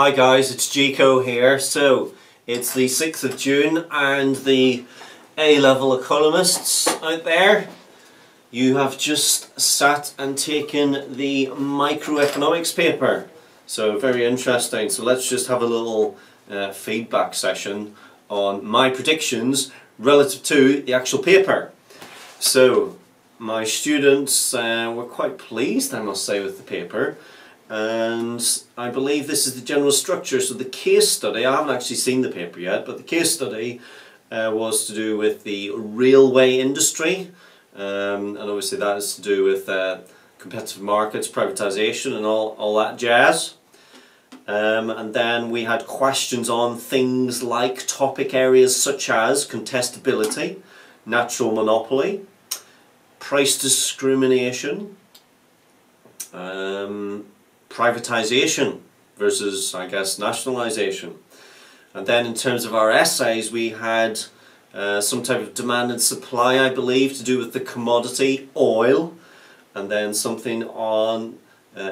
Hi guys, it's Gico here. So it's the 6th of June and the A-level economists out there, you have just sat and taken the microeconomics paper. So very interesting. So let's just have a little feedback session on my predictions relative to the actual paper. So my students were quite pleased, I must say, with the paper. And I believe this is the general structure. So the case study, I haven't actually seen the paper yet, but the case study was to do with the railway industry, and obviously that is to do with competitive markets, privatisation and all that jazz. And then we had questions on things like topic areas such as contestability, natural monopoly, price discrimination, privatisation versus, I guess, nationalisation. And then in terms of our essays, we had some type of demand and supply, I believe, to do with the commodity oil, and then something on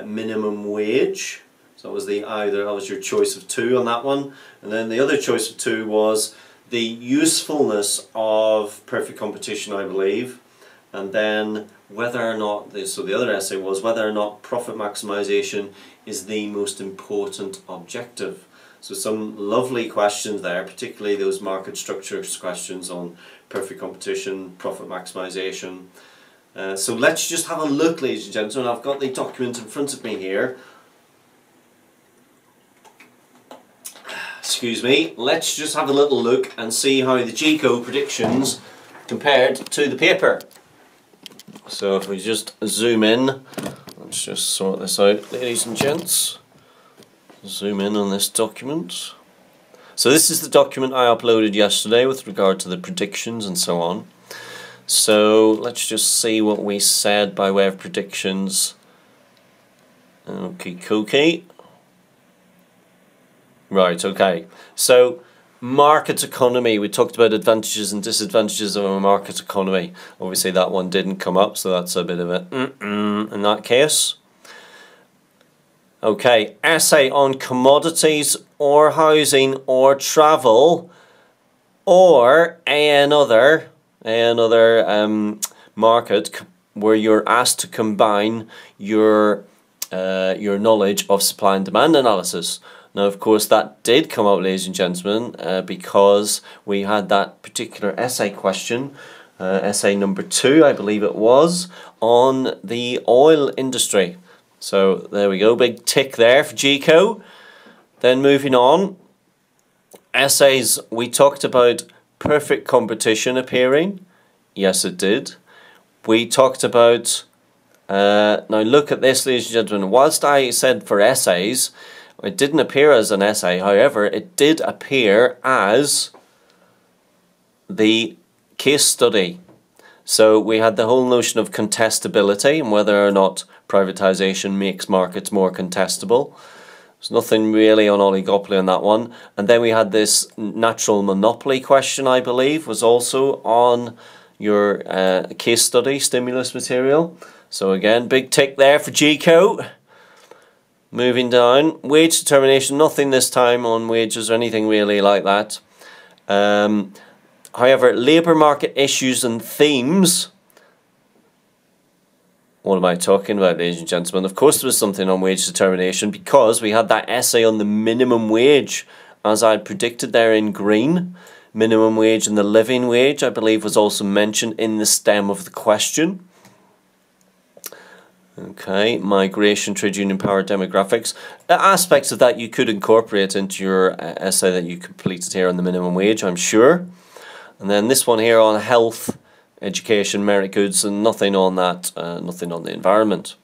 minimum wage. So that was that was your choice of two on that one. And then the other choice of two was the usefulness of perfect competition, I believe. And then whether or not, so the other essay was whether or not profit maximisation is the most important objective. So some lovely questions there, particularly those market structures questions on perfect competition, profit maximisation. So let's just have a look, ladies and gentlemen. I've got the document in front of me here. Excuse me. Let's just have a little look and see how the Gico predictions compared to the paper. So if we just zoom in, let's just sort this out, ladies and gents. Zoom in on this document. So this is the document I uploaded yesterday with regard to the predictions and so on. So let's just see what we said by way of predictions. Okay. Right, okay. So market economy, we talked about advantages and disadvantages of a market economy. Obviously that one didn't come up, so that's a bit of a in that case. Okay, essay on commodities or housing or travel or another market where you're asked to combine your knowledge of supply and demand analysis. Now, of course, that did come up, ladies and gentlemen, because we had that particular essay question, essay number 2, I believe it was, on the oil industry. So there we go, big tick there for Gico. Then moving on, essays, we talked about perfect competition appearing. Yes, it did. We talked about, now look at this, ladies and gentlemen, whilst I said for essays, it didn't appear as an essay, however, it did appear as the case study. So we had the whole notion of contestability and whether or not privatisation makes markets more contestable. There's nothing really on oligopoly on that one. And then we had this natural monopoly question, I believe, was also on your case study stimulus material. So again, big tick there for Gico. Moving down, wage determination, nothing this time on wages or anything really like that. However, labour market issues and themes. What am I talking about, ladies and gentlemen? Of course there was something on wage determination because we had that essay on the minimum wage, as I predicted there in green. Minimum wage and the living wage, I believe, was also mentioned in the stem of the question. Okay, migration, trade union power, demographics. Aspects of that you could incorporate into your essay that you completed here on the minimum wage, I'm sure. And then this one here on health, education, merit goods, and nothing on that, nothing on the environment.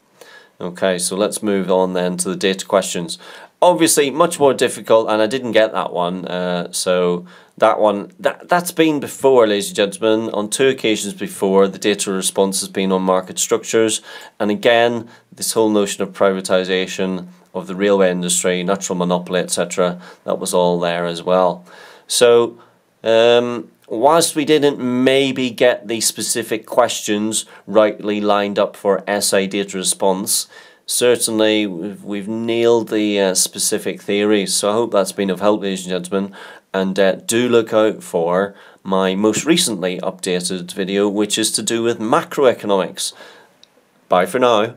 Okay, so let's move on then to the data questions. Obviously, much more difficult, and I didn't get that one. So that one, that's been before, ladies and gentlemen, on 2 occasions before. The data response has been on market structures, and again, this whole notion of privatisation of the railway industry, natural monopoly, etc. That was all there as well. So, whilst we didn't maybe get the specific questions rightly lined up for essay data response, certainly we've nailed the specific theories. So I hope that's been of help, ladies and gentlemen, and do look out for my most recently updated video, which is to do with macroeconomics. Bye for now.